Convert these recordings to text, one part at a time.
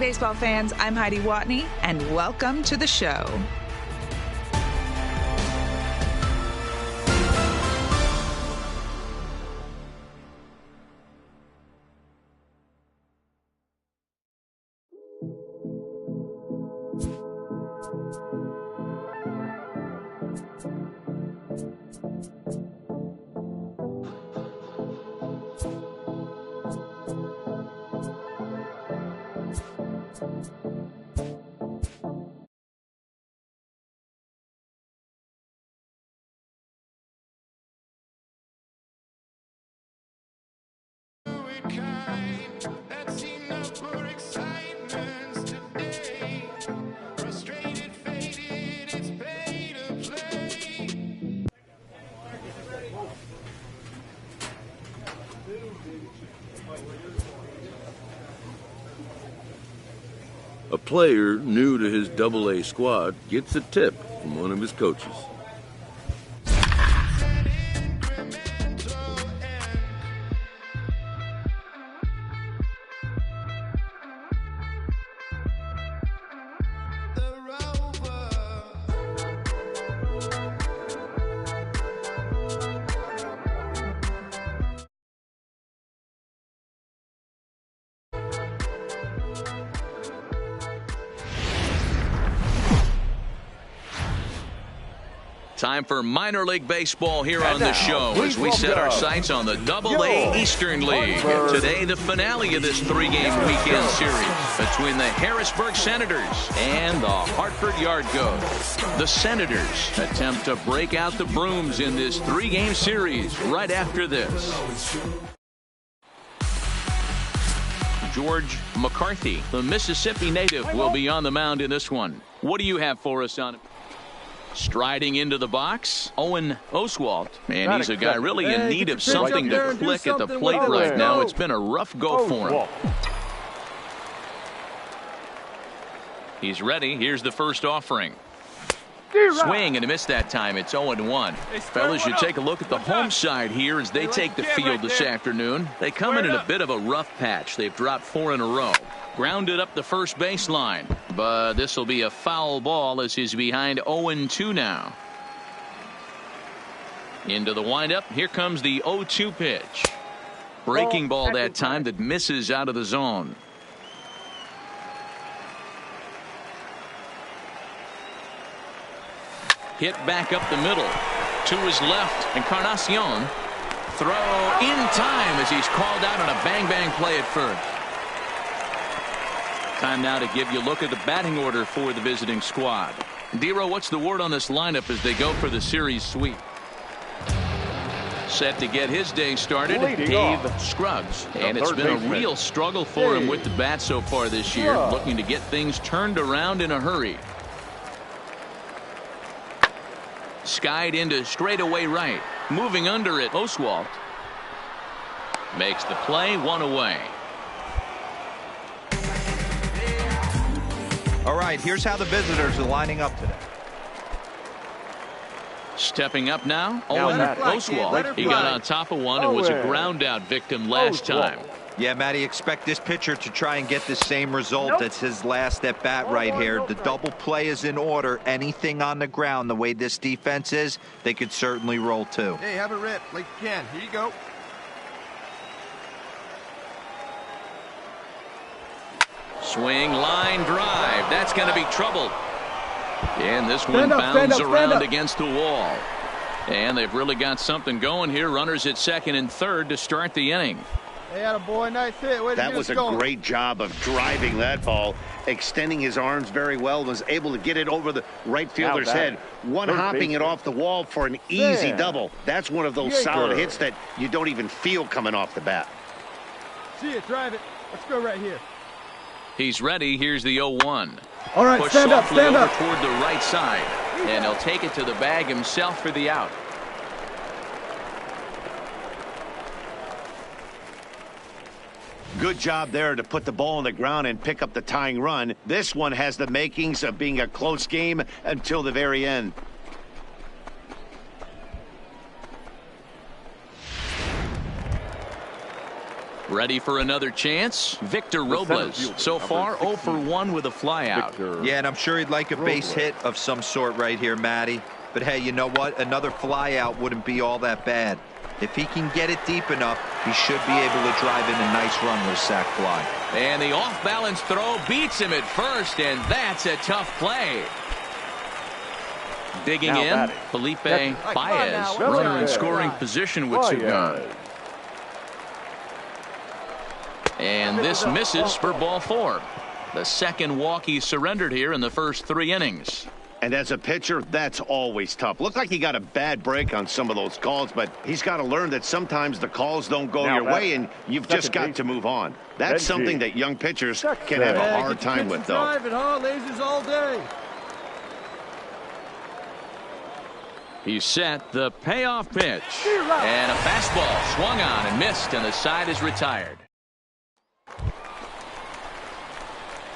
baseball fans, I'm Heidi Watney, and welcome to the show. A player new to his Double-A squad gets a tip from one of his coaches. Time for minor league baseball here on the show as we set our sights on the Double-A Eastern League. Today, the finale of this three-game weekend series between the Harrisburg Senators and the Hartford Yard Goats. The Senators attempt to break out the brooms in this three-game series right after this. George McCarthy, the Mississippi native, will be on the mound in this one. What do you have for us on it? Striding into the box, Owen Oswalt, and he's a guy really in need of something to click at the plate right now. It's been a rough go for him. He's ready. Here's the first offering. Swing and a miss that time. It's 0-1. Fellas, you take a look at the home side here as they take the field this afternoon. They come in a bit of a rough patch. They've dropped 4 in a row. Grounded up the first baseline, but this will be a foul ball as he's behind 0-2 now. Into the windup. Here comes the 0-2 pitch. Breaking ball that time that misses out of the zone. Hit back up the middle. To his left, Encarnacion. Throw in time as he's called out on a bang-bang play at first. Time now to give you a look at the batting order for the visiting squad. Dero, what's the word on this lineup as they go for the series sweep? Set to get his day started, Dave Scruggs. And it's been a real struggle for him with the bat so far this year, looking to get things turned around in a hurry. Skied into straightaway right. Moving under it, Oswalt makes the play, 1 away. All right, here's how the visitors are lining up today. Stepping up now, Owen Oswalt. He got on top of one and was a ground out victim last time. Yeah, Matty, expect this pitcher to try and get the same result as his last at bat right here. The double play is in order. Anything on the ground, the way this defense is, they could certainly roll too. Hey, have it rip like you can. Here you go. Swing, line drive. That's going to be trouble. And this one bounds around against the wall. And they've really got something going here. Runners at second and third to start the inning. Hey, attaboy, nice hit. That was a great job of driving that ball, extending his arms very well, was able to get it over the right fielder's head, one-hopping it off the wall for an easy double. That's one of those solid hits that you don't even feel coming off the bat. See it, drive it. Let's go right here. He's ready. Here's the 0-1. All right, Push stand up, softly stand over up. toward the right side, and he'll take it to the bag himself for the out. Good job there to put the ball on the ground and pick up the tying run. This one has the makings of being a close game until the very end. Ready for another chance? Victor Robles. So far 0 for 1 with a flyout. Yeah, and I'm sure he'd like a base hit of some sort right here, Matty. But hey, you know what? Another flyout wouldn't be all that bad. If he can get it deep enough, he should be able to drive in a nice run with a sac fly. And the off-balance throw beats him at first, and that's a tough play. Digging in, Felipe Baez, runner in scoring position with 2 gone. And this misses for ball 4. The second walk he surrendered here in the first 3 innings. And as a pitcher, that's always tough. Looked like he got a bad break on some of those calls, but he's got to learn that sometimes the calls don't go your way, and you've just got to move on. That's something that young pitchers can have a hard time with, though. Lasers all day. He's set the payoff pitch. And a fastball swung on and missed, and the side is retired.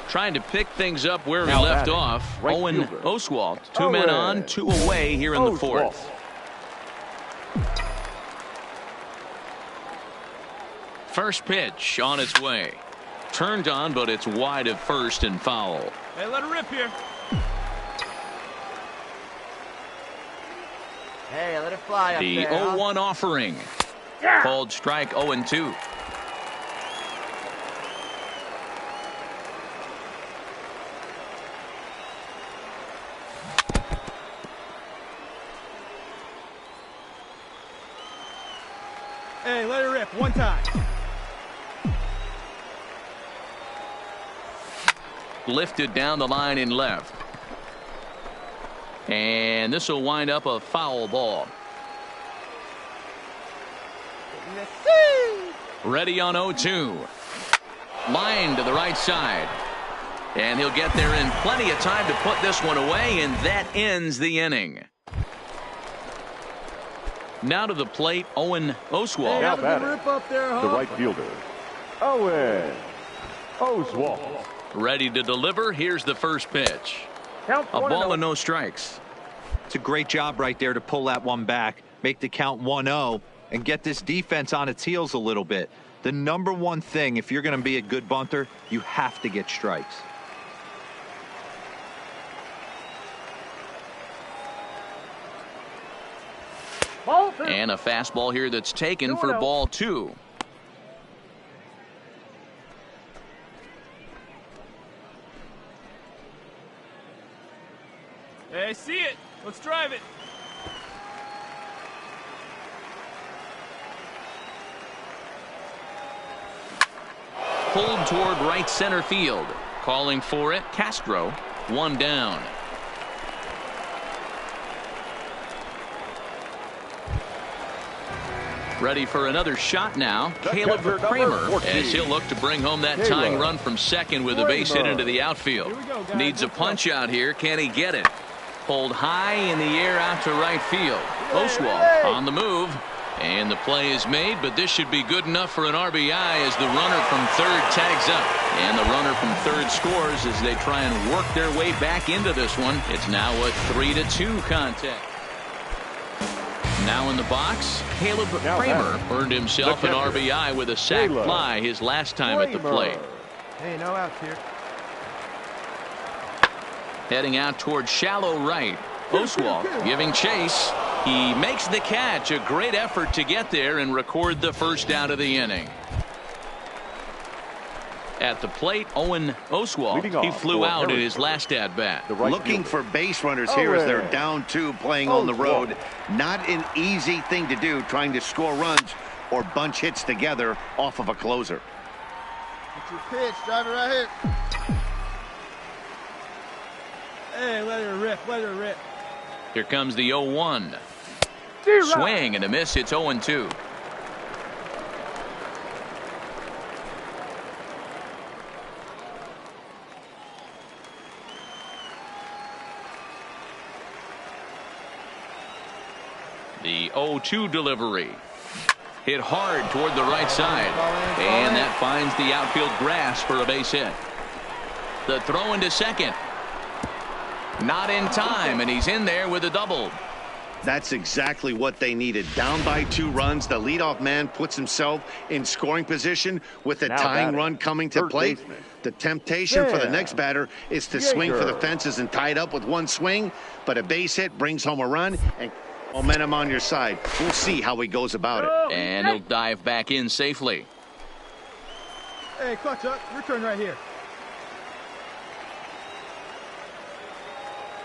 Trying to pick things up where he left off. Owen Oswalt. 2 men on, 2 away here in the 4th. First pitch on its way. Turned on, but it's wide of first and foul. Hey, let it rip here. Hey, let it fly up the there. The 0-1 offering. Called strike 0-2. Hey, let it rip one time. Lifted down the line in left. And this will wind up a foul ball. Ready on 0-2. Line to the right side. And he'll get there in plenty of time to put this one away, and that ends the inning. Now to the plate, Owen Oswalt. Hey, rip up there, huh? The right fielder, Owen Oswalt. Ready to deliver. Here's the first pitch. A ball and no strikes. It's a great job right there to pull that one back, make the count 1-0, and get this defense on its heels a little bit. The number one thing, if you're going to be a good bunter, you have to get strikes. And a fastball here that's taken for ball 2. Hey, I see it. Let's drive it. Pulled toward right center field. Calling for it, Castro. 1 down. Ready for another shot now. Caleb Kramer, as he'll look to bring home that tying run from second with a base hit into the outfield. Needs a punch out here. Can he get it? Pulled high in the air out to right field. Oswalt on the move. And the play is made, but this should be good enough for an RBI as the runner from third tags up. And the runner from third scores as they try and work their way back into this one. It's now a 3-2 contest. Now in the box, Caleb Kramer earned himself an RBI with a sac fly his last time at the plate. Hey, no outs here. Heading out toward shallow right. Oswalt giving chase. He makes the catch. A great effort to get there and record the first out of the inning. At the plate, Owen Oswalt. He flew out in his last at-bat. Looking for base runners here as they're down 2 playing on the road. Not an easy thing to do, trying to score runs or bunch hits together off of a closer. Get your pitch. Drive it right here. Hey, let it rip. Let it rip. Here comes the 0-1. Swing and a miss. It's 0-2. The 0-2 delivery. Hit hard toward the right side. And that finds the outfield grass for a base hit. The throw into second. Not in time, and he's in there with a double. That's exactly what they needed. Down by 2 runs, the leadoff man puts himself in scoring position with a tying run coming to plate. The temptation for the next batter is to swing for the fences and tie it up with 1 swing, but a base hit brings home a run and momentum on your side. We'll see how he goes about it. And he'll dive back in safely. Hey, clutch up. Your turn right here.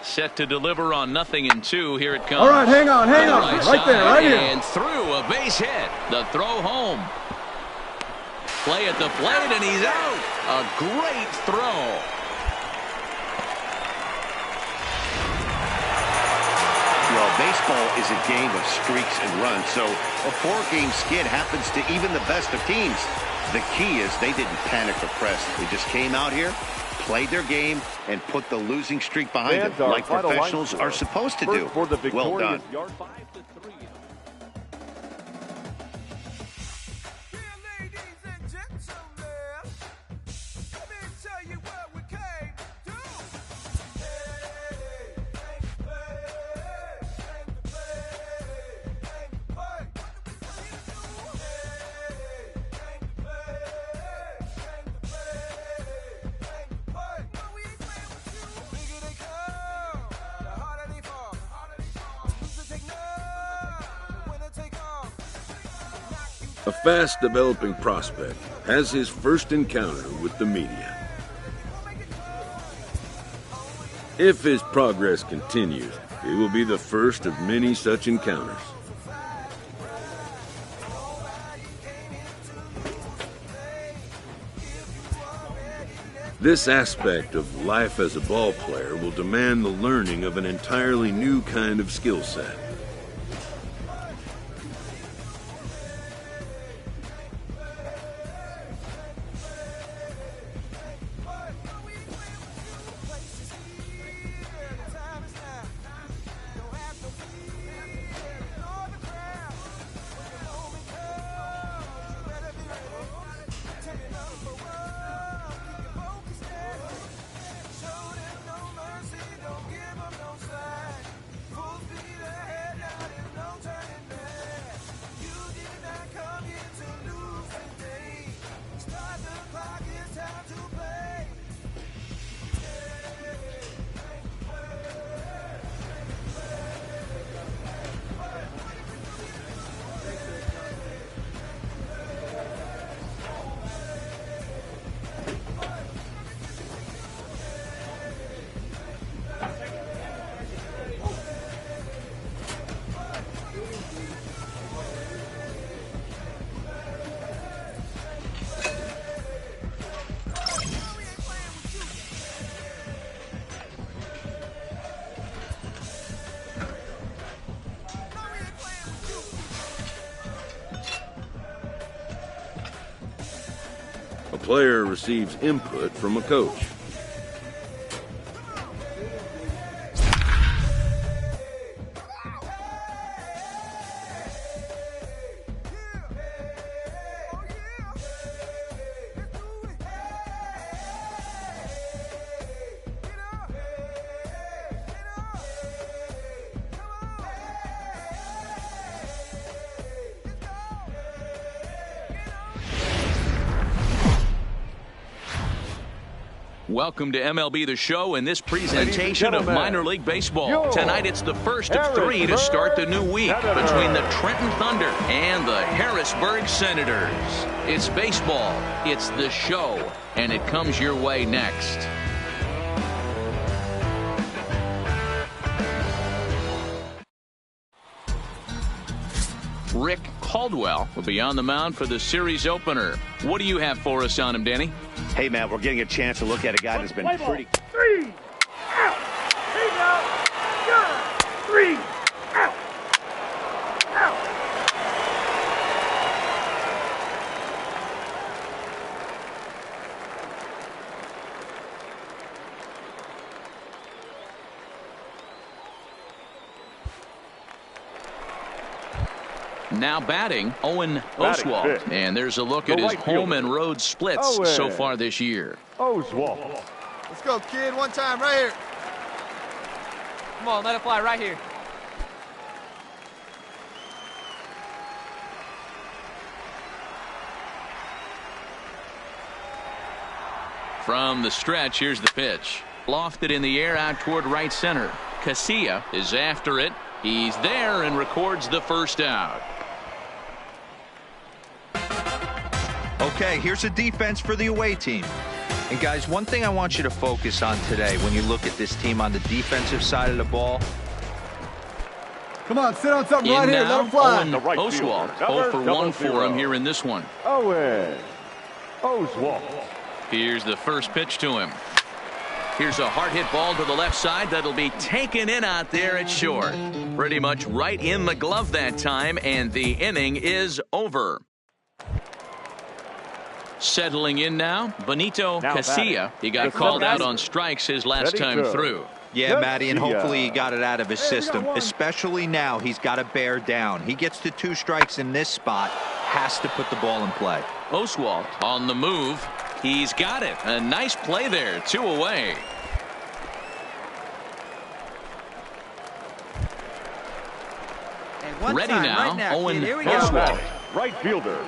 Set to deliver on 0-2. Here it comes. All right, hang on. Right there, right here. And through a base hit. The throw home. Play at the plate, and he's out. A great throw. Well, baseball is a game of streaks and runs, so a 4-game skid happens to even the best of teams. The key is they didn't panic or press. They just came out here, played their game, and put the losing streak behind them, like professionals are supposed to do. Well done. A fast-developing prospect has his first encounter with the media. If his progress continues, it will be the first of many such encounters. This aspect of life as a ball player will demand the learning of an entirely new kind of skill set. A player receives input from a coach. Welcome to MLB The Show and this presentation of minor league baseball. Tonight it's the first of 3 to start the new week between the Trenton Thunder and the Harrisburg Senators. It's baseball, it's the show, and it comes your way next. Rick Caldwell will be on the mound for the series opener. What do you have for us on him, Danny? Hey, Matt, we're getting a chance to look at a guy that's been pretty... 3 out. 3 out. Good. 3 out. Out. Now batting, Owen Oswalt. And there's a look at his home and road splits so far this year. Oswalt. Let's go, kid. One time right here. Come on, let it fly right here. From the stretch, here's the pitch. Lofted in the air out toward right center. Casilla is after it. He's there and records the first out. Okay, here's a defense for the away team. And guys, one thing I want you to focus on today when you look at this team on the defensive side of the ball. Come on, sit on something In right here. now, Let him fly. Owen Oswalt. 0 for 1 for him here in this one. Owen Oswalt. Here's the first pitch to him. Here's a hard hit ball to the left side that'll be taken in out there at short. Pretty much right in the glove that time, and the inning is over. Settling in now, Benito Casilla. He got called out on strikes his last time through. Yeah, Matty, and hopefully he got it out of his system. Especially now, he's got to bear down. He gets to 2 strikes in this spot, has to put the ball in play. Oswalt on the move. He's got it. A nice play there. 2 away. Ready now, Owen Oswalt. Right fielder,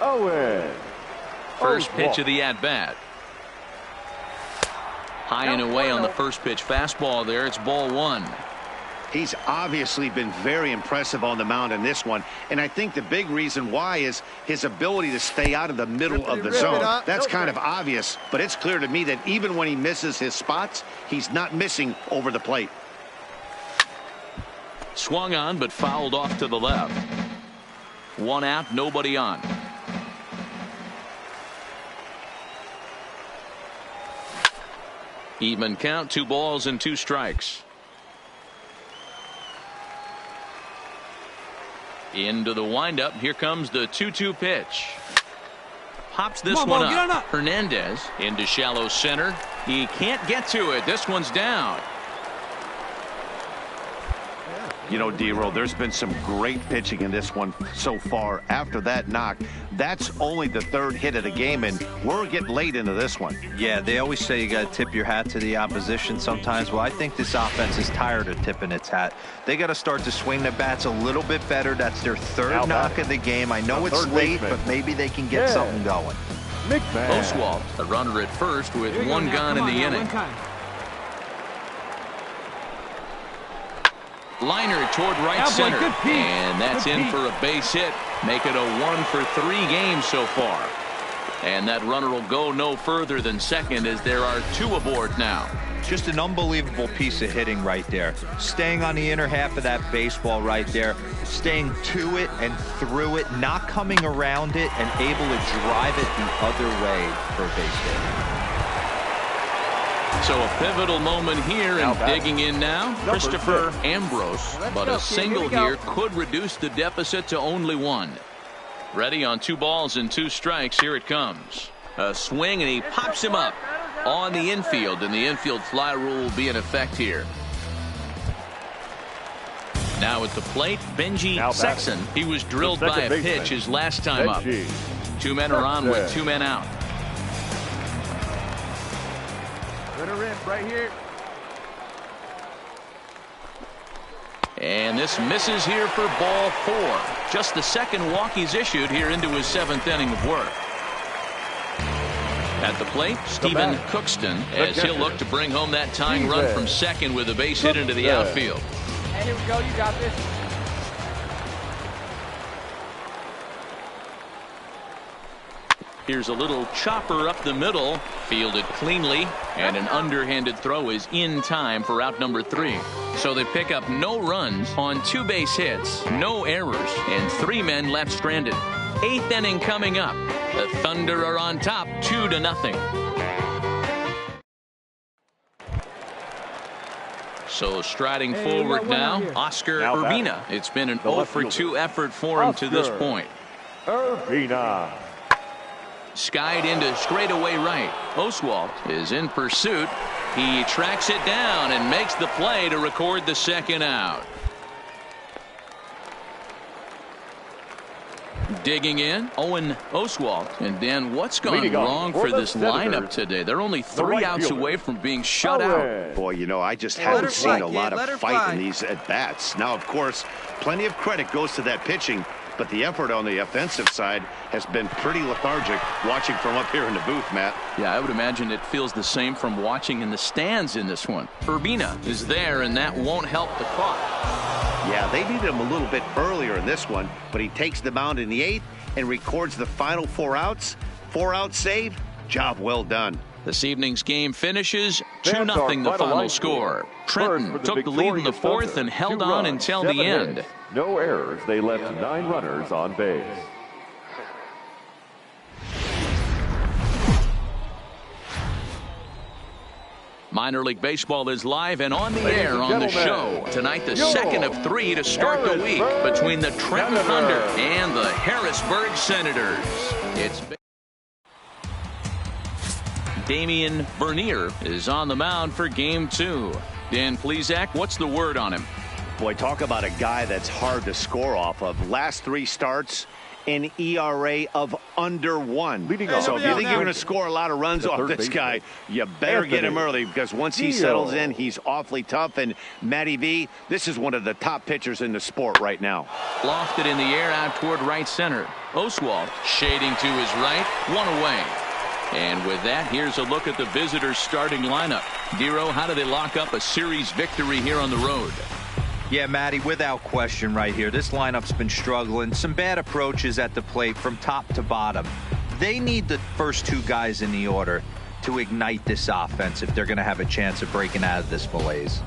Owen. First pitch of the at-bat. High and away on the first pitch fastball there. It's ball 1. He's obviously been very impressive on the mound in this one, and I think the big reason why is his ability to stay out of the middle of the zone. That's kind of obvious, but it's clear to me that even when he misses his spots, he's not missing over the plate. Swung on but fouled off to the left. 1 out, nobody on. Even count, 2 balls and 2 strikes. Into the windup. Here comes the 2-2 pitch. Pops this one up. Hernandez into shallow center. He can't get to it. This one's down. You know, D-Roll, there's been some great pitching in this one so far. After that knock, that's only the 3rd hit of the game, and we're getting late into this one. Yeah, they always say you got to tip your hat to the opposition sometimes. Well, I think this offense is tired of tipping its hat. They got to start to swing the bats a little bit better. That's their 3rd knock of the game. I know it's late, but maybe they can get something going. Oswalt, a runner at first with 1 gone in the inning. Liner toward right center, and that's in for a base hit. Make it a 1 for 3 games so far. And that runner will go no further than second as there are 2 aboard now. Just an unbelievable piece of hitting right there. Staying on the inner half of that baseball right there. Staying to it and through it. Not coming around it and able to drive it the other way for a base hit. So a pivotal moment here, and digging in now, Christopher Ambrose. But a single here could reduce the deficit to only 1. Ready on 2 balls and 2 strikes. Here it comes. A swing, and he pops him up on the infield, and the infield fly rule will be in effect here. Now at the plate, Benji Sexton. He was drilled by a pitch his last time up. 2 men are on with 2 men out. Right here. And this misses here for ball 4. Just the 2nd walk he's issued here into his 7th inning of work. At the plate, Stephen Cookston, as he'll look to bring home that tying run from second with a base hit into the outfield. Hey, here we go. You got this. Here's a little chopper up the middle, fielded cleanly, and an underhanded throw is in time for out number 3. So they pick up no runs on 2 base hits, no errors, and 3 men left stranded. 8th inning coming up. The Thunder are on top 2-0. So striding forward now, Oscar Urbina. It's been an 0 for 2 effort for him to this point. Urbina. Skied into straightaway right. Oswalt is in pursuit. He tracks it down and makes the play to record the 2nd out. Digging in, Owen Oswalt. And Dan, what's gone wrong for this lineup today? They're only 3 outs away from being shut out. Boy, you know, I just haven't seen a lot of fight in these at-bats. Now, of course, plenty of credit goes to that pitching, but the effort on the offensive side has been pretty lethargic watching from up here in the booth, Matt. Yeah, I would imagine it feels the same from watching in the stands in this one. Urbina is there, and that won't help the clock. Yeah, they needed him a little bit earlier in this one, but he takes the mound in the 8th and records the final 4 outs. 4-out save. Job well done. This evening's game finishes 2-0 the final score. Trenton took the lead in the 4th and held on until the end. No errors. They left 9 runners on base. Minor League Baseball is live and on the air on the show. Tonight, the second of 3 to start the week between the Trenton Thunder and the Harrisburg Senators. It's Damian Bernier is on the mound for Game 2. Dan Plesac, what's the word on him? Boy, talk about a guy that's hard to score off of. Last 3 starts, an ERA of under 1. So if you think you're going to score a lot of runs off this guy, you better get him early, because once he settles in, he's awfully tough. And Matty V, this is one of the top pitchers in the sport right now. Lofted in the air out toward right center. Oswalt shading to his right, 1 away. And with that, here's a look at the visitors' starting lineup. Dero, how do they lock up a series victory here on the road? Yeah, Matty, without question right here. This lineup's been struggling. Some bad approaches at the plate from top to bottom. They need the first 2 guys in the order to ignite this offense if they're going to have a chance of breaking out of this malaise.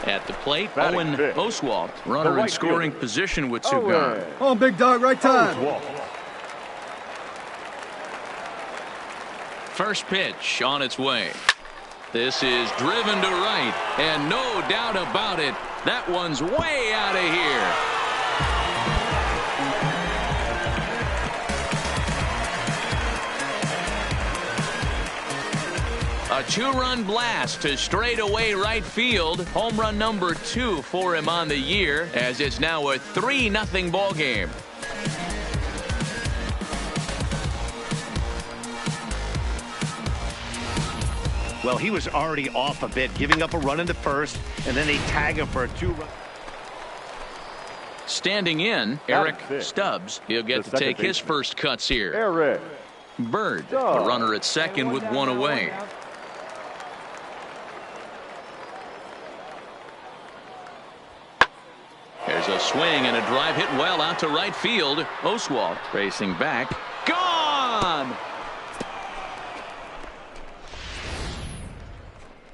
At the plate, Owen Oswalt, runner in scoring position with 2 gone. On, big dog, right time. First pitch on its way. This is driven to right, and no doubt about it, that one's way out of here. A 2-run blast to straightaway right field. Home run number 2 for him on the year, as it's now a 3-0 ball game. Well, he was already off a bit, giving up a run in the first, and then they tag him for a 2-run. Standing in, Eric Stubbs. He'll get to take his first cuts here. Eric Bird, the runner at second with 1 away. There's a swing and a drive hit well out to right field. Oswalt racing back. Gone!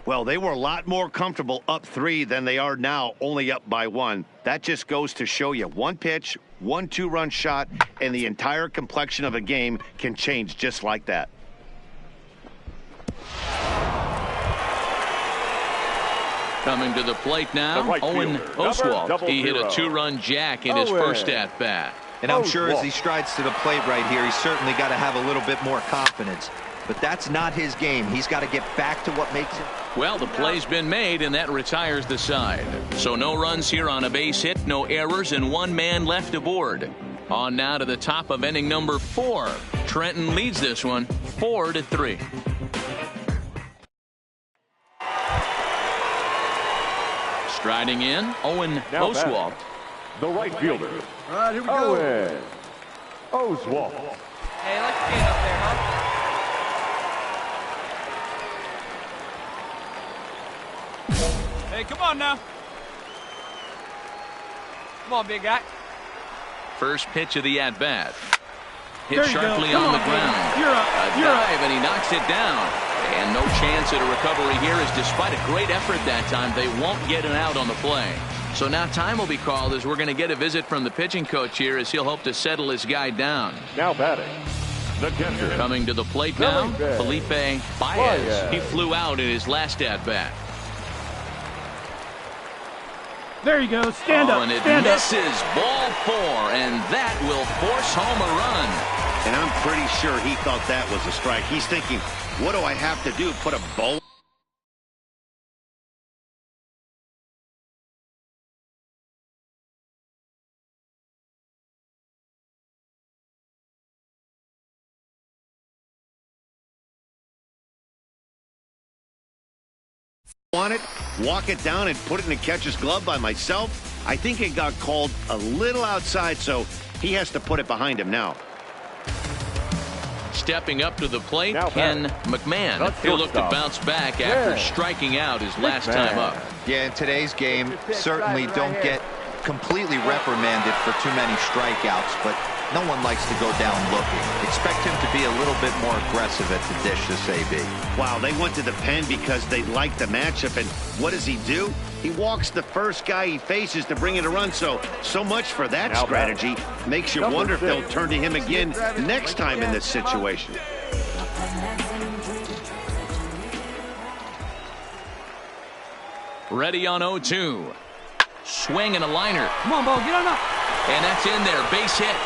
Well, they were a lot more comfortable up 3 than they are now, only up by 1. That just goes to show you 1 pitch, 1 2-run shot, and the entire complexion of a game can change just like that. Coming to the plate now, Owen Oswalt. He hit a 2-run jack in his first at-bat. And I'm sure as he strides to the plate right here, he's certainly got to have a little bit more confidence. But that's not his game. He's got to get back to what makes it. Well, the play's been made, and that retires the side. So no runs here on a base hit, no errors, and 1 man left aboard. On now to the top of inning number 4. Trenton leads this one 4-3. Striding in, Owen Oswalt. The right fielder. All right, here we go. Owen Oswalt. Hey, I like the game up there, huh? Hey, come on now. Come on, big guy. First pitch of the at-bat. Hit There you sharply go. on the Come on, ground. You're up. A You're dive, up. and he knocks it down. And no chance at a recovery here, as despite a great effort that time, they won't get an out on the play. So now time will be called, as we're going to get a visit from the pitching coach here, as he'll hope to settle his guy down. Now batting, the catcher. Coming to the plate now, Felipe Baez. He flew out in his last at-bat. There you go. Stand up. And it Stand up. misses. Ball 4, and that will force home a run. And I'm pretty sure he thought that was a strike. He's thinking, what do I have to do? Put a bowl Want it, walk it down and put it in the catcher's glove by myself. I think it got called a little outside, so he has to put it behind him now. Stepping up to the plate, Now Ken McMahon. He'll look to bounce back after striking out his last time up. Yeah, in today's game, certainly don't get completely reprimanded for too many strikeouts, but no one likes to go down looking. Expect him to be a little bit more aggressive at the dish this AB. Wow, they went to the pen because they like the matchup, and what does he do? He walks the first guy he faces to bring in a run, so much for that strategy. Makes you wonder if they'll turn to him again next time in this situation. Ready on 0-2. Swing and a liner. Come on, Bo, get on up. And that's in there, base hit.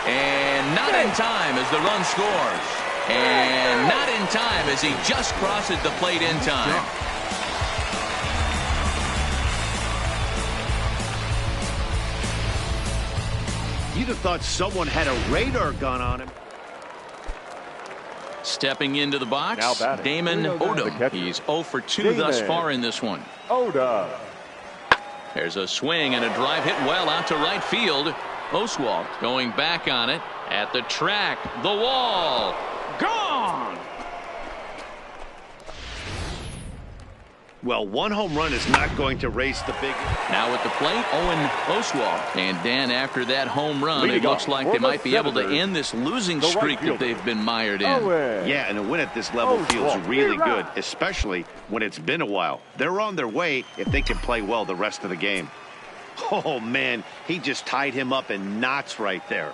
And not in time as the run scores. And not in time as he just crosses the plate in time. You'd have thought someone had a radar gun on him. Stepping into the box, Now batting. Damon Odom. He's 0 for 2 thus far in this one. Odom. There's a swing and a drive hit well out to right field. Oswalt going back on it at the track. The wall. Gone. Well, one home run is not going to raise the big. Now at the plate, Owen Oswalt. And Dan, after that home run, Leading it looks off like for they the might be able to Senators, end this losing the right streak that fielder. they've been mired in. Owen. Yeah, and a win at this level feels really good, especially when it's been a while. They're on their way if they can play well the rest of the game. Oh, man, he just tied him up in knots right there.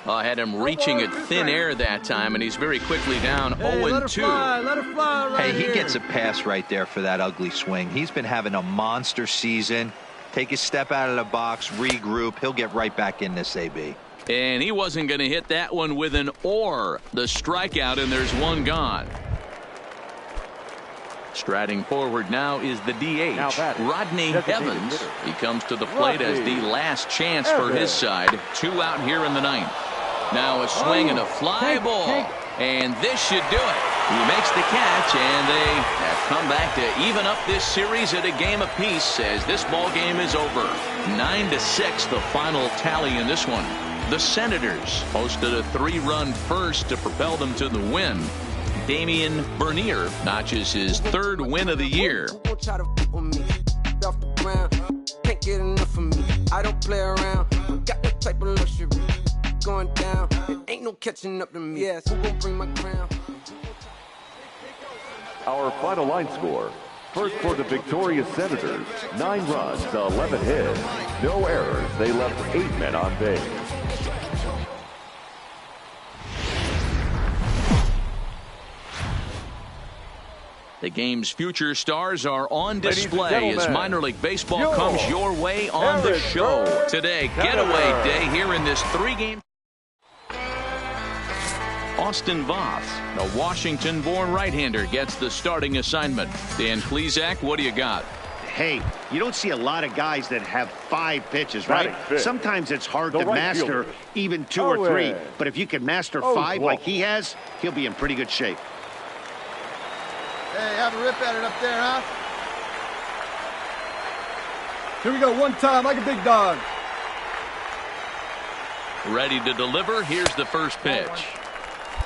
I had him reaching at thin air that time, and he's very quickly down 0-2. Let her fly right Hey, he here. gets a pass right there for that ugly swing. He's been having a monster season. Take a step out of the box, regroup. He'll get right back in this, AB. And he wasn't going to hit that one with an or. The strikeout, and there's one gone. Striding forward now is the DH, Rodney Evans. He comes to the plate as the last chance for his side. 2 out here in the 9th. Now a swing and a fly ball. And this should do it. He makes the catch, and they have come back to even up this series at a game apiece as this ball game is over. 9-6, the final tally in this one. The Senators posted a 3-run first to propel them to the win. Damian Bernier notches his 3rd win of the year. I don't play around. Got that type of luxury going down. It ain't no catching up to me. Yes, who gon' bring my crown? Our final line score. First for the victorious Senators, 9 runs, 11 hits, no errors. They left 8 men on base. The game's future stars are on display Ladies and as gentlemen, minor league baseball comes your way on the show. Today, getaway day here in this 3-game. Austin Voth, the Washington-born right-hander, gets the starting assignment. Dan Klezak, what do you got? Hey, you don't see a lot of guys that have 5 pitches, right? Sometimes it's hard to master even 2 or 3. But if you can master 5 like he has, he'll be in pretty good shape. Hey, have a rip at it up there, huh? Here we go, one time, like a big dog. Ready to deliver. Here's the first pitch.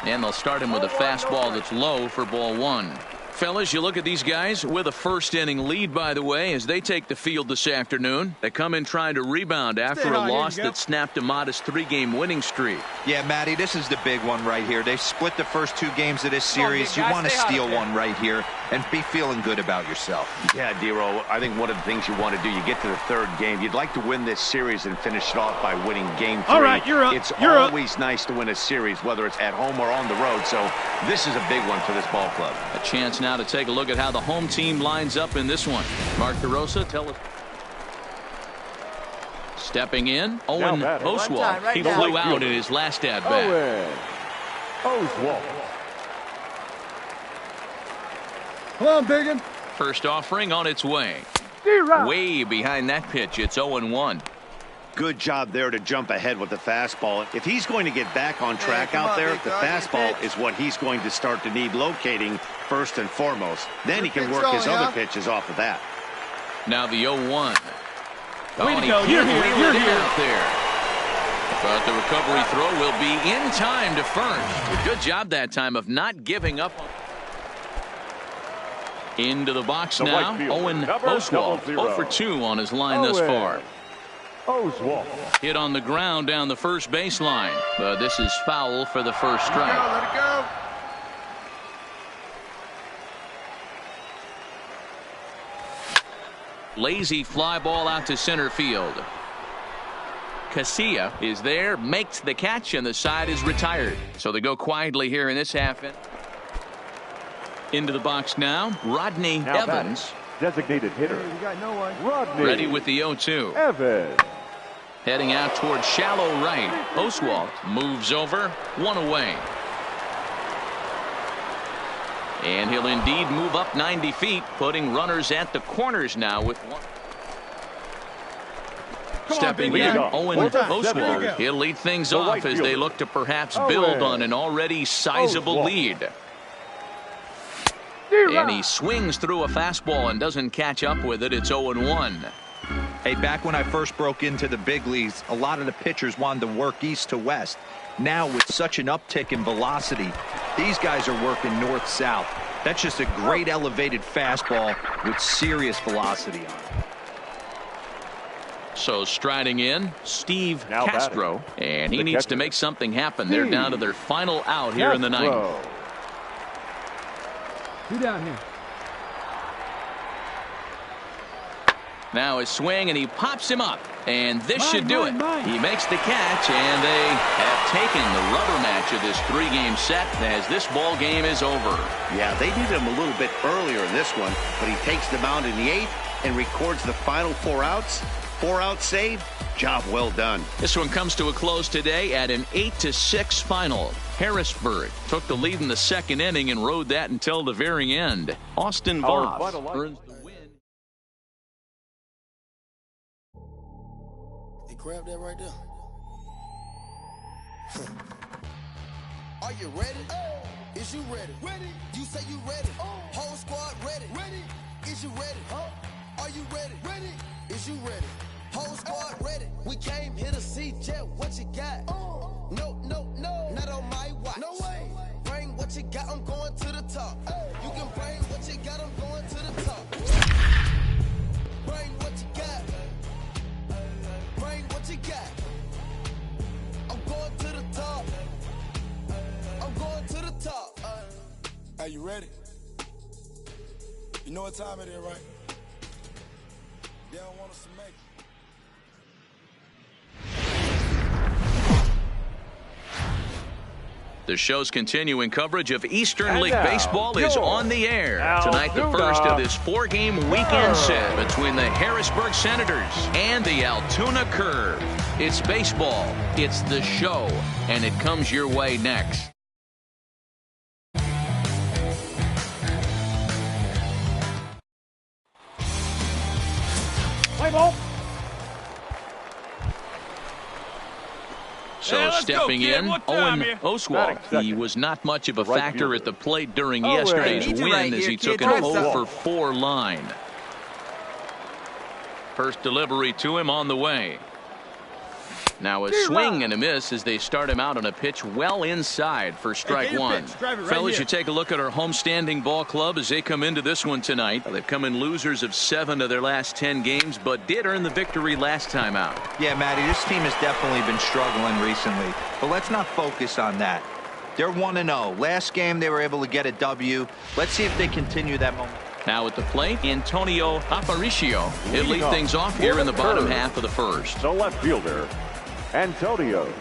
And they'll start him with a fastball that's low for ball 1. Fellas, you look at these guys with a 1st-inning lead, by the way, as they take the field this afternoon. They come in trying to rebound after a loss that snapped a modest 3-game winning streak. Yeah, Matty, this is the big one right here. They've split the first 2 games of this series. You want to steal one right here and be feeling good about yourself. Yeah, Dero, I think one of the things you want to do, you get to the 3rd game, you'd like to win this series and finish it off by winning game 3. All right, you're up. It's always nice to win a series, whether it's at home or on the road, so this is a big one for this ball club. A chance now to take a look at how the home team lines up in this one. Mark DeRosa, tell us. Stepping in, Owen Oswalt. He flew out in his last at-bat. Oswalt. Come on, Biggin. First offering on its way. Way behind that pitch. It's 0-1. Good job there to jump ahead with the fastball. If he's going to get back on track out there, the fastball is what he's going to start to need locating first and foremost. Then he can work his other pitches off of that. Now the 0-1. Way to go. You're here. You're here. Out there. But the recovery throw will be in time to first. Good job that time of not giving up. Into the box now. Owen Oswalt 0 for 2 on his line thus far. Oswalt. Hit on the ground down the first baseline. But this is foul for the first strike. Let it go. Lazy fly ball out to center field. Casilla is there, makes the catch, and the side is retired. So they go quietly here in this half. Into the box now. Rodney Evans. Designated hitter. You got no one. Rodney. Ready with the 0-2. Evans. Heading out towards shallow right. Oswalt moves over. 1 away. And he'll indeed move up 90 feet, putting runners at the corners now with 1. Stepping in, Owen Oswalt. He'll lead things off as they look to perhaps build on an already sizable lead. And he swings through a fastball and doesn't catch up with it. It's 0-1. Hey, back when I first broke into the big leagues, a lot of the pitchers wanted to work east to west. Now, with such an uptick in velocity, these guys are working north-south. That's just a great elevated fastball with serious velocity on it. So striding in, Steve Castro, and he needs to make something happen. They're down to their final out here in the ninth. Two down here. Now a swing, and he pops him up, and this should do it. He makes the catch, and they have taken the rubber match of this 3-game set as this ball game is over. Yeah, they needed him a little bit earlier in this one, but he takes the mound in the 8th and records the final 4 outs. 4-out save. Job well done. This one comes to a close today at an 8-6 final. Harrisburg took the lead in the 2nd inning and rode that until the very end. Austin Voss earns the win. Hey, grab that right there. Are you ready? Is you ready? Ready. You say you ready. Whole squad ready. Ready. Is you ready? Are you ready? Ready. Is you ready? Whole squad ready. We came here to see Jet. What you got? No, no, no. Not on my watch. No way. Bring what you got. I'm going to the top. You can bring what you got. I'm going to the top. Bring what you got. Bring what you got. I'm going to the top. I'm going to the top. Are you ready? You know what time it is, right? They don't want us to make it. The show's continuing coverage of Eastern League Baseball is on the air. Tonight, the first of this 4-game weekend set between the Harrisburg Senators and the Altoona Curve. It's baseball, it's the show, and it comes your way next. Play ball. So stepping in, Owen Oswalt. He was not much of a factor at the plate during yesterday's win as he took an 0-for-4 line. First delivery to him on the way. Now a swing and a miss as they start him out on a pitch well inside for strike 1. Fellas, you take a look at our homestanding ball club as they come into this one tonight. They've come in losers of 7 of their last 10 games, but did earn the victory last time out. Yeah, Matty, this team has definitely been struggling recently, but let's not focus on that. They're 1-0. Last game they were able to get a W. Let's see if they continue that momentum. Now at the plate, Antonio Aparicio. He'll lead things off here in the bottom half of the first. The left fielder, Antonio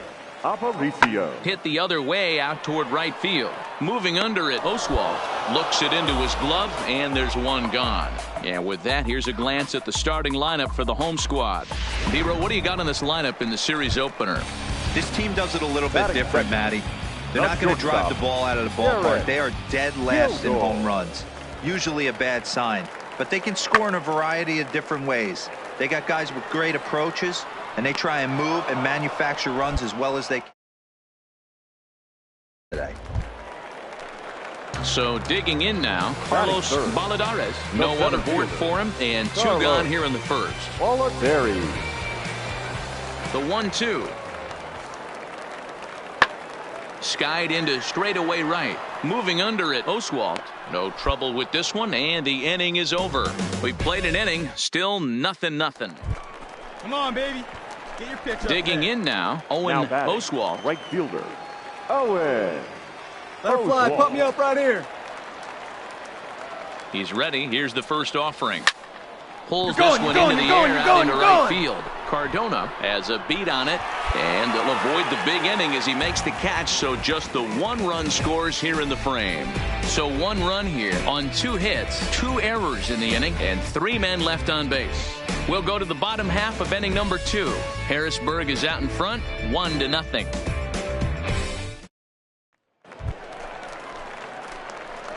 Aparicio. Hit the other way out toward right field. Moving under it, Oswalt looks it into his glove, and there's one gone. And with that, here's a glance at the starting lineup for the home squad. Hero, what do you got on this lineup in the series opener? This team does it a little bit different, Matty. They're not going to drive the ball out of the ballpark. They are dead last in home runs. Usually a bad sign. But they can score in a variety of different ways. They got guys with great approaches. and they try and move and manufacture runs as well as they can today. So digging in now, Carlos Baladares. No one aboard for him, and 2 gone here in the first. Baladares. The 1-2. Skied into straightaway right. Moving under it, Oswalt. No trouble with this one, and the inning is over. We played an inning, still nothing. Come on, baby. Get your pitch up Digging there. in now, Owen Oswalt. Right fielder, Owen. Let her fly. Pump me up right here. He's ready. Here's the first offering. Pulls You're this going, one you're into going, the you're air going, out into you're right going. field. Cardona has a beat on it, and they'll avoid the big inning as he makes the catch, so just the 1 run scores here in the frame. So 1 run here on 2 hits, 2 errors in the inning, and 3 men left on base. We'll go to the bottom half of inning number 2. Harrisburg is out in front, 1-0.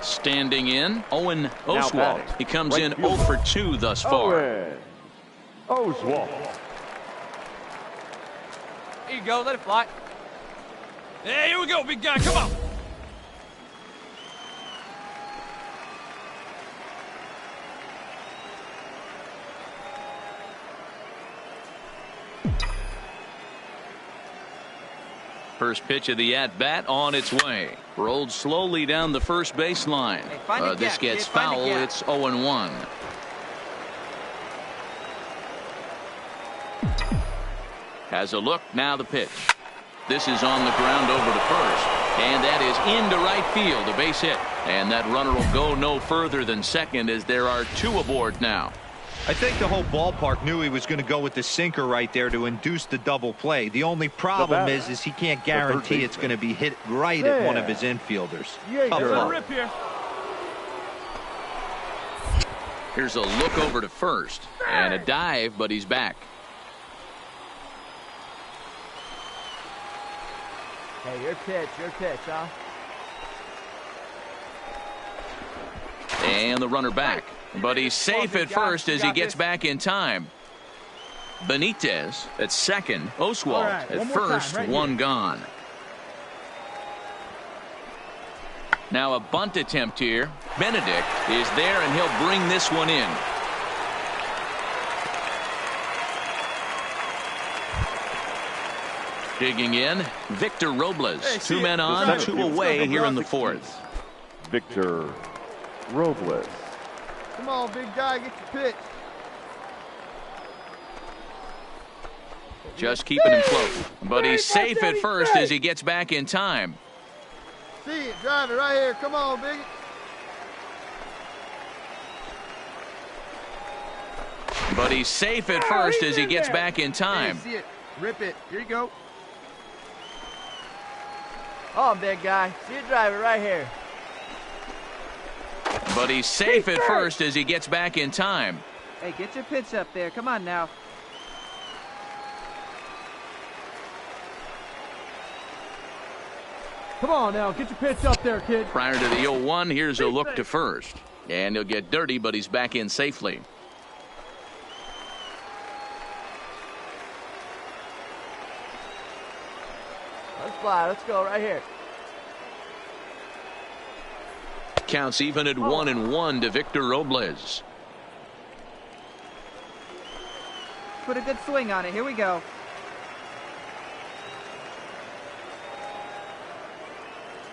Standing in, Owen Oswalt. He comes in 0 for 2 thus far. Owen Oswalt. Here you go. Let it fly. Hey, here we go, big guy. Come on. First pitch of the at-bat on its way. Rolled slowly down the first baseline. Hey, This gets foul. It's 0-1. Has a look. Now the pitch. This is on the ground over to first. And that is into right field. A base hit. And that runner will go no further than second as there are 2 aboard now. I think the whole ballpark knew he was going to go with the sinker right there to induce the double play. The only problem is he can't guarantee it's going to be hit right at one of his infielders. Rip here. Here's a look over to first. And a dive, but he's back. Hey, your pitch, huh? And the runner back. But he's safe at first as he gets back in time. Benitez at second. Oswalt at first. 1 gone. Now a bunt attempt here. Benedict is there, and he'll bring this one in. Digging in, Victor Robles. 2 men on, 2 away here in the 4th. Victor Robles. Come on, big guy, get your pitch. Just keeping him close. But he's safe at first as he gets back in time. See it, drive it right here. Come on, big. But he's safe at first as he gets back in time. Hey, see it. Rip it. Here you go. Oh, big guy. See it, drive it right here. But he's safe at first as he gets back in time. Hey, get your pitch up there. Come on now. Come on now, get your pitch up there, kid. Prior to the 0-1, here's a look to first. And he'll get dirty, but he's back in safely. Let's fly. Let's go right here. Counts even at 1-1 to Victor Robles. Put a good swing on it. Here we go.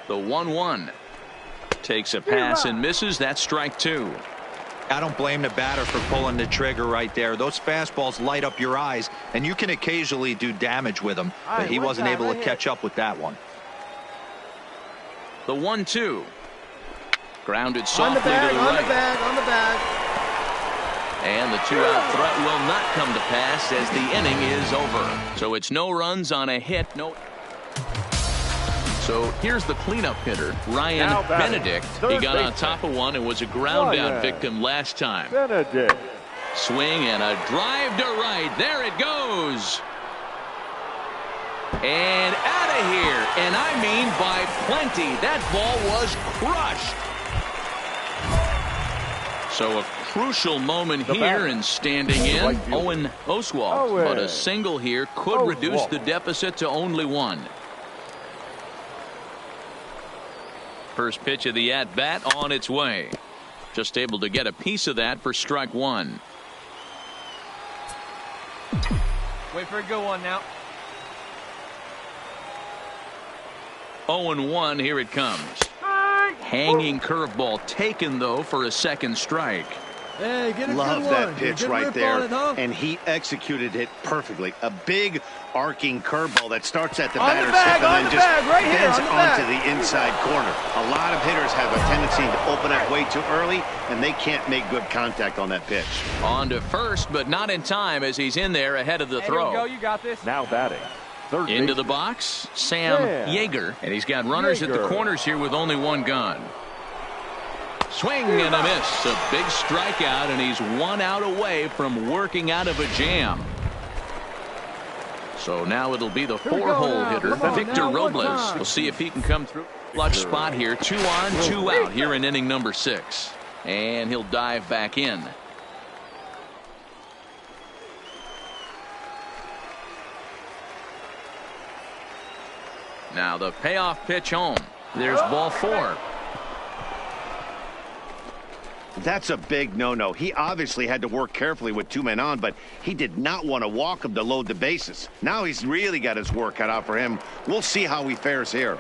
The 1-1. Takes a pass and misses. That's strike 2. I don't blame the batter for pulling the trigger right there. Those fastballs light up your eyes, and you can occasionally do damage with them, but he wasn't able to catch up with that one. The 1-2. Grounded softly on the bag, to the right. on the bag. And the 2-out threat will not come to pass as the inning is over. So it's no runs on a hit. So here's the cleanup hitter, Ryan Benedict. He got on top of one and was a ground out victim last time. Benedict. Swing and a drive to right. There it goes. And out of here. And I mean by plenty. That ball was crushed. So a crucial moment here, and standing in, Owen Oswalt. But a single here could reduce the deficit to only one. First pitch of the at-bat on its way. Just able to get a piece of that for strike one. Wait for a good one now. 0-1, here it comes. Hanging curveball taken, though, for a second strike. Hey, get a Love good that one. pitch Get right there, it, huh? and he executed it perfectly. A big arcing curveball that starts at the On the batter's bag, hip and on then the just bag, right here, bends on the onto bag. the inside corner. A lot of hitters have a tendency to open up way too early, and they can't make good contact on that pitch. On to first, but not in time as he's in there ahead of the throw. Here we go, you got this. Now batting. Third Into baseman. the box, Sam Yeager. And he's got runners at the corners here with only one gone. Swing and a miss. A big strikeout, and he's 1 out away from working out of a jam. So now it'll be the 4-hole hitter, Victor Robles. We'll see if he can come through. Clutch spot here. 2 on, 2 out here in inning number 6. And he'll dive back in. Now the payoff pitch home. There's ball 4. That's a big no-no. He obviously had to work carefully with 2 men on, but he did not want to walk him to load the bases. Now he's really got his work cut out for him. We'll see how he fares here.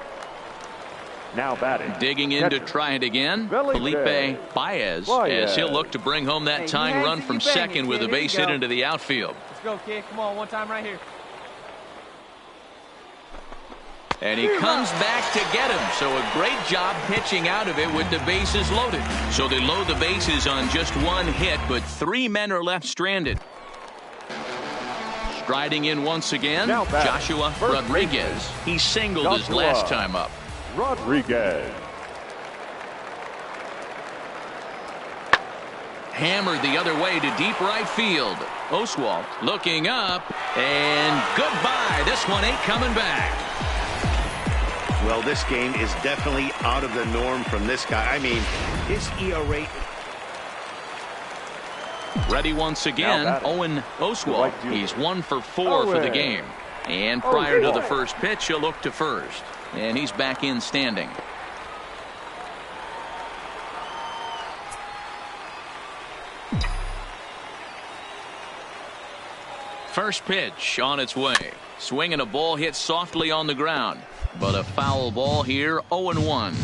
Now batting. Digging in to try it again. Felipe Baez, as he'll look to bring home that tying run from second with a base hit into the outfield. Let's go, kid. Come on, one time right here. And he comes back to get him. So a great job pitching out of it with the bases loaded. So they load the bases on just 1 hit, but 3 men are left stranded. Striding in once again, Joshua Rodriguez. He singled his last time up. Rodriguez. Hammered the other way to deep right field. Oswalt looking up, and goodbye. This one ain't coming back. Well, this game is definitely out of the norm from this guy. I mean, his ERA. Ready once again, Owen Oswalt. He's 1 for 4 for the game. And prior to the first pitch, he'll look to first. And he's back in standing. First pitch on its way. Swinging a ball hit softly on the ground. But a foul ball here, 0-1.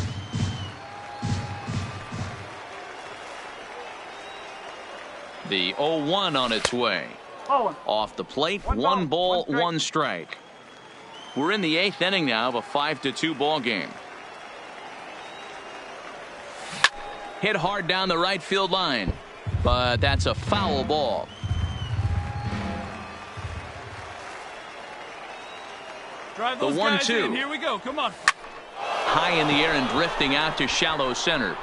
The 0-1 on its way. Off the plate, 1 ball, 1 strike. We're in the 8th inning now of a 5-2 ball game. Hit hard down the right field line, but that's a foul ball. Drive The those 1-2. in. Here we go. Come on. High in the air and drifting out to shallow center.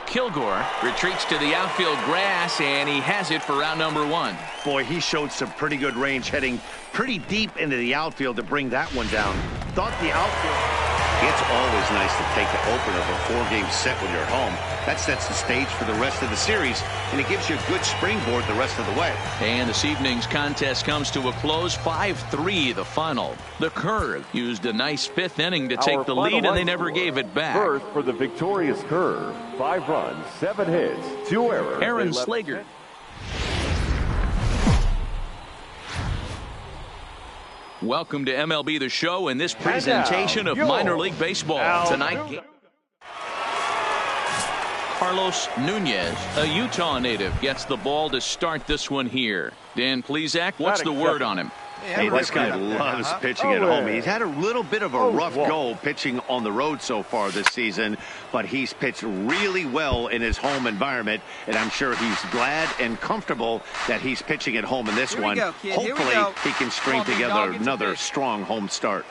Kilgore retreats to the outfield grass, and he has it for round number 1. Boy, he showed some pretty good range, heading pretty deep into the outfield to bring that one down. Thought the outfield. It's always nice to take the opener of a 4-game set when you're at home. That sets the stage for the rest of the series, and it gives you a good springboard the rest of the way. And this evening's contest comes to a close, 5-3 the final. The Curve used a nice 5th inning to take the lead, and they never gave it back. First for the victorious Curve. 5 runs, 7 hits, 2 errors. Aaron Slager. Welcome to MLB The Show and this presentation of minor league baseball. Tonight, Carlos Nunez, a Utah native, gets the ball to start this one here. Dan Plesac, what's the word on him? Hey, this guy loves pitching at home. He's had a little bit of a rough go pitching on the road so far this season, but he's pitched really well in his home environment, and I'm sure he's glad and comfortable that he's pitching at home in this one. Hopefully, he can string together another strong home start.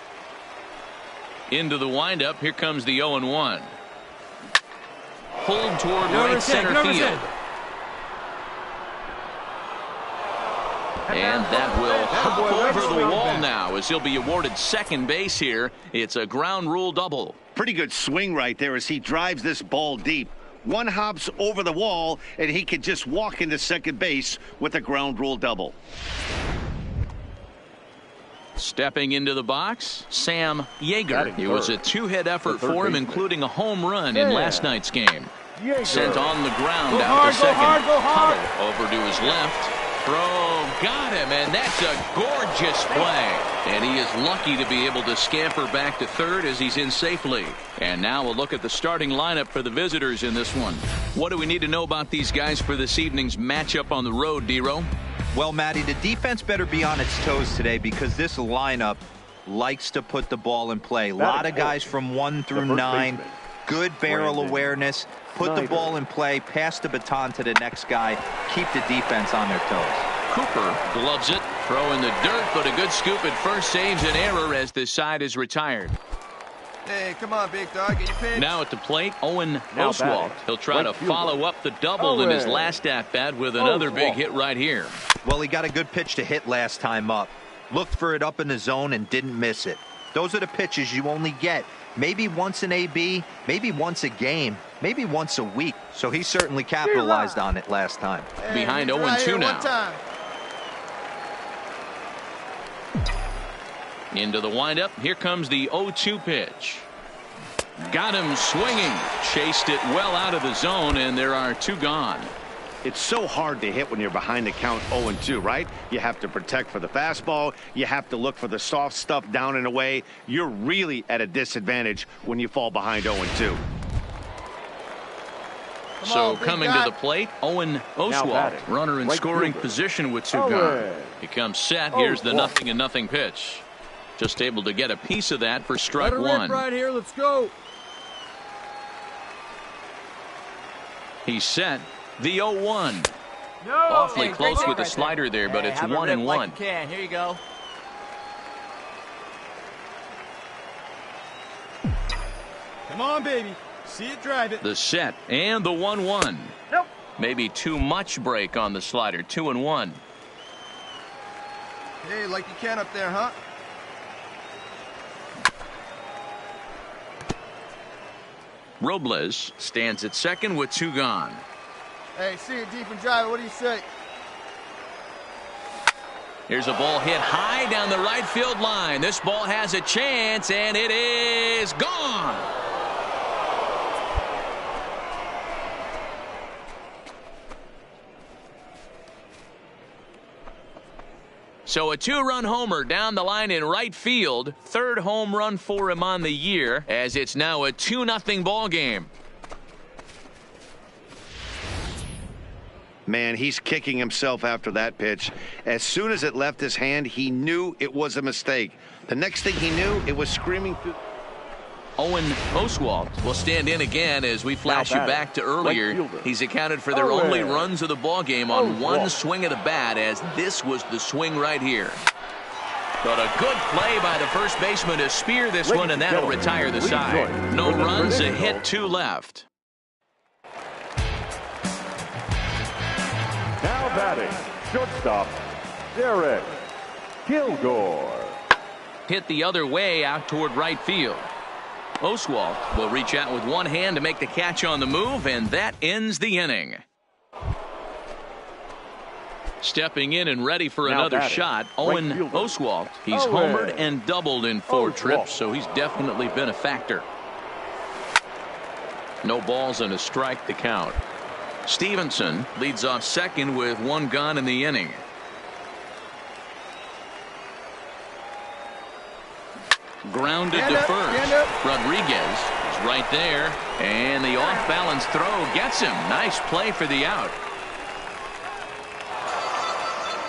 Into the windup, here comes the 0-1. Pulled toward right center field. And that will hop over the wall now as he'll be awarded second base here. It's a ground rule double. Pretty good swing right there as he drives this ball deep. One hops over the wall, and he could just walk into second base with a ground rule double. Stepping into the box, Sam Yeager. It was a two-hit effort for him, including a home run in last night's game. Sent on the ground out to second. Tuttle over to his left. Throw, got him, and that's a gorgeous play. And he is lucky to be able to scamper back to third as he's in safely. And now we'll look at the starting lineup for the visitors in this one. What do we need to know about these guys for this evening's matchup on the road, D-Row? Well, Matty, the defense better be on its toes today because this lineup likes to put the ball in play. A lot of guys from 1 through 9. Good barrel awareness. Put the ball in play. Pass the baton to the next guy. Keep the defense on their toes. Cooper gloves it. Throw in the dirt, but a good scoop at first saves an error as the side is retired. Hey, come on, big dog. Get your pitch. Now at the plate, Owen Oswalt. He'll try to follow up the double in his last at-bat with another big hit right here. Well, he got a good pitch to hit last time up. Looked for it up in the zone and didn't miss it. Those are the pitches you only get maybe once in AB, maybe once a game, maybe once a week. So he certainly capitalized on it last time. Behind 0-2 now. Into the windup. Here comes the 0-2 pitch. Got him swinging. Chased it well out of the zone, and there are 2 gone. It's so hard to hit when you're behind the count 0-2, right? You have to protect for the fastball. You have to look for the soft stuff down and away. You're really at a disadvantage when you fall behind 0-2. So coming to the plate, Owen Oswalt, runner in scoring position with 2 gone. He comes set. Here's the 0-0 pitch. Just able to get a piece of that for strike 1. Right here, let's go. He's set. The 0-1. No. Awfully close with the slider there, but it's 1-1. Like here you go. Come on, baby. See it, drive it. The set and the 1-1. Nope. Maybe too much break on the slider. 2-1. Hey, like you can up there, huh? Robles stands at second with 2 gone. Hey, see it deep and drive it. What do you say? Here's a ball hit high down the right field line. This ball has a chance, and it is gone. So a 2-run homer down the line in right field. 3rd home run for him on the year, as it's now a 2-0 ball game. Man, he's kicking himself after that pitch. As soon as it left his hand, he knew it was a mistake. The next thing he knew, it was screaming through. Owen Oswalt will stand in again as we flash you back to earlier. He's accounted for their only runs of the ball game on 1 swing of the bat, as this was the swing right here. But a good play by the first baseman to spear this one, and that'll retire the side. No runs, a hit, 2 left. Now batting, shortstop, Derek Kilgore. Hit the other way out toward right field. Oswalt will reach out with one hand to make the catch on the move, and that ends the inning. Stepping in and ready for another shot, Owen Oswalt. He's homered and doubled in 4 trips, so he's definitely been a factor. No balls and a strike to count. Stevenson leads off second with 1 gone in the inning. Grounded to first. Rodriguez is right there, and the off-balance throw gets him. Nice play for the out.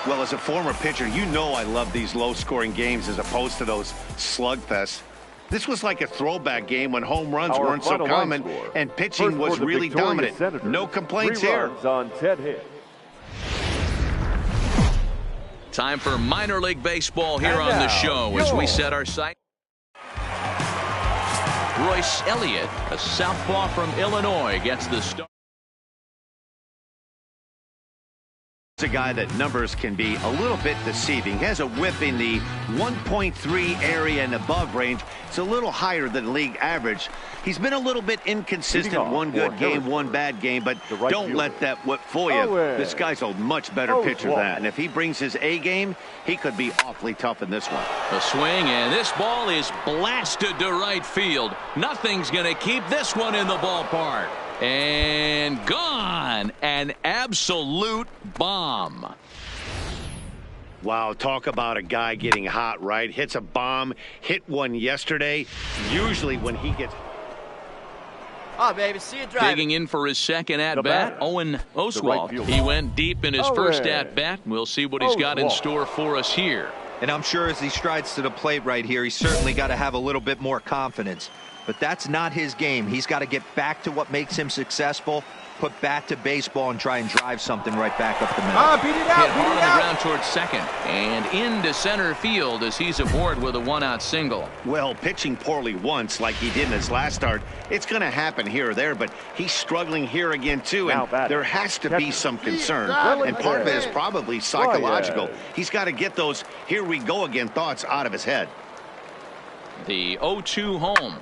Well, as a former pitcher, you know I love these low-scoring games as opposed to those slugfests. This was like a throwback game when home runs weren't so common and pitching was really dominant. No complaints here. On 10 hits. Time for minor league baseball here on the show as we set our sight. Royce Elliott, a southpaw from Illinois, gets the start. It's a guy that numbers can be a little bit deceiving. He has a whip in the 1.3 area and above range. It's a little higher than league average. He's been a little bit inconsistent. One good game, one bad game, but don't let that whip fool you. This guy's a much better pitcher than that. And if he brings his A game, he could be awfully tough in this one. The swing, and this ball is blasted to right field. Nothing's going to keep this one in the ballpark. And gone. An absolute bomb. Wow, talk about a guy getting hot, right? Hits a bomb, hit one yesterday. Usually when he gets... Oh, baby, see you driving. Digging in for his second at-bat, Owen Oswalt. He went deep in his first at-bat. We'll see what he's got in store for us here. And I'm sure as he strides to the plate right here, he's certainly got to have a little bit more confidence. But that's not his game. He's got to get back to what makes him successful, put bat to baseball, and try and drive something right back up the middle. Beat it out, Hit hard on the ground towards second. And into center field as he's aboard with a one-out single. Well, pitching poorly once like he did in his last start, it's going to happen here or there, but he's struggling here again, too, and there has to be some concern. And part of it is probably psychological. He's got to get those here we go again thoughts out of his head. The 0-2 home.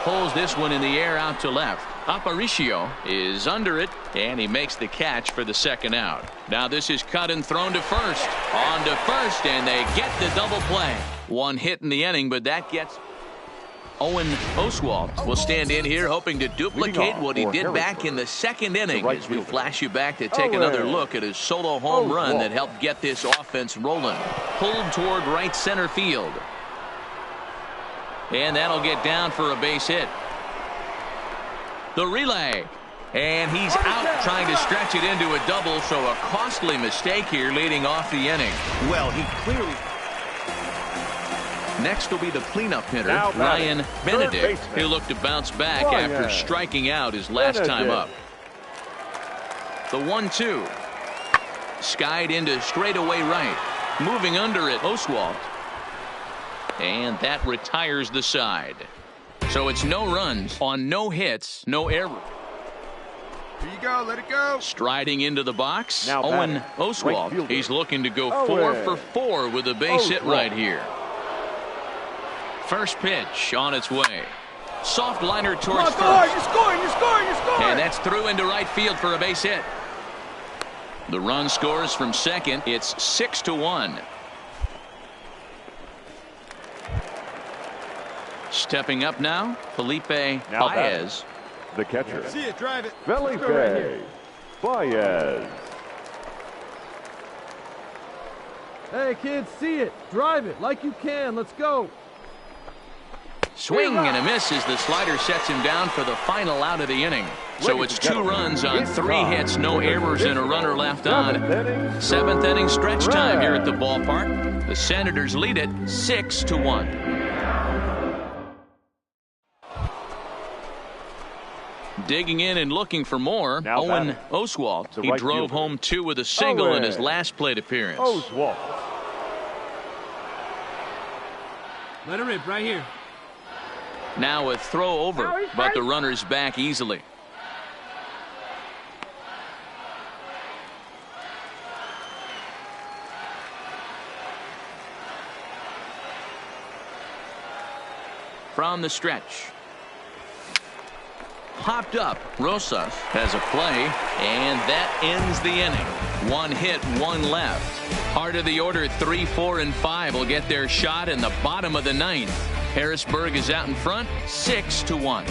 Pulls this one in the air out to left. Aparicio is under it, and he makes the catch for the second out. Now this is cut and thrown to first. On to first, and they get the double play. One hit in the inning, but that gets... Owen Oswalt will stand in here hoping to duplicate what he did back in the second inning as we flash you back to take another look at his solo home run that helped get this offense rolling. Pulled toward right center field. And that'll get down for a base hit. The relay. And he's out trying to stretch it into a double, so a costly mistake here leading off the inning. Well, he clearly... Next will be the cleanup hitter, Ryan Benedict. He'll look to bounce back after striking out his last time up. The 1-2. Skied into straightaway right. Moving under it, Oswalt. And that retires the side. So it's no runs on no hits, no errors. Here you go, let it go. Striding into the box, Owen Oswalt. He's looking to go 4 for 4 with a base hit right here. First pitch on its way. Soft liner towards first. You're scoring. And that's through into right field for a base hit. The run scores from second. It's 6-1. Stepping up now, Felipe Baez. The catcher. See it, drive it. Felipe Baez. Hey, kids, see it. Drive it like you can. Let's go. Swing and a miss as the slider sets him down for the final out of the inning. So it's 2 runs on 3 hits, no errors, and a runner left on. 7th inning stretch time here at the ballpark. The Senators lead it 6-1. Digging in and looking for more, Owen Oswalt. He drove home 2 with a single in his last plate appearance. Oswalt. Let her rip right here. Now a throw over, but the runner's back easily. From the stretch. Popped up. Rosas has a play, and that ends the inning. 1 hit, 1 left. Heart of the order, 3, 4, and 5 will get their shot in the bottom of the 9th. Harrisburg is out in front, 6-1.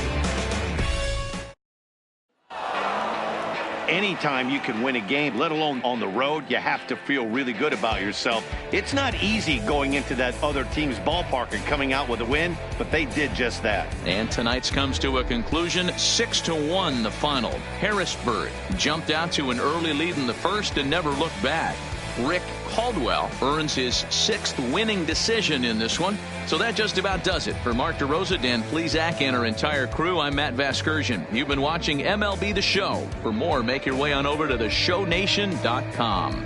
Anytime you can win a game, let alone on the road, you have to feel really good about yourself. It's not easy going into that other team's ballpark and coming out with a win, but they did just that. And tonight's comes to a conclusion, 6-1 the final. Harrisburg jumped out to an early lead in the first and never looked back. Rick Caldwell earns his 6th winning decision in this one. So that just about does it. For Mark DeRosa, Dan Plesac, and our entire crew, I'm Matt Vasgersian. You've been watching MLB The Show. For more, make your way on over to theshownation.com.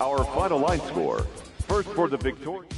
Our final line score, First for the victorious.